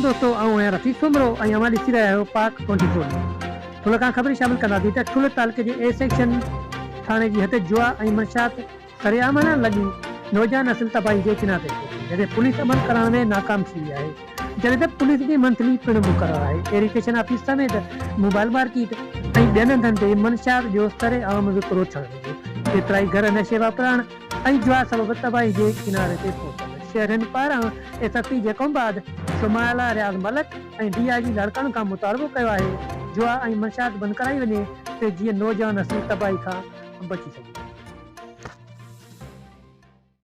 दोस्तों आऊं आहियां रफ़ीक सुमरो ऐं अवां ॾिसी रहिया आहियो पाक 24 थोड़ा खां ख़बर शामिल कंदासीं त ठुल तालुके जे ए सेक्शन थाणे जी हद जुआ ऐं मंशात सरेआम न लॻी नौजवान नस्ल तबाही जे किनारे ते पहुती, जॾहिं पुलिस अमल करण में नाकाम थी वई आहे। जॾहिं त पुलिस जी मंथली पिण मुक़ररु आहे। एरीकेशन ऑफिस समेत मोबाइल मार्केट ऐं ॿियनि हंधनि ते मंशात जो सरेआम विकिरो थियणु लॻो। केतिरा ई घर नशे वापरण ऐं जुआ सबबि तबाही जे किनारे ते पहुतल। शहरनि पारां एसएसपी जे खां बाद शुमाइला रियाज़ मलिक ऐं डीआईजी लड़कनि खां मुतालबो कयो आहे जुआ ऐं मंशात बंदि कराई वञे त जीअं नौजवान नस्ल तबाही खां बची सघे।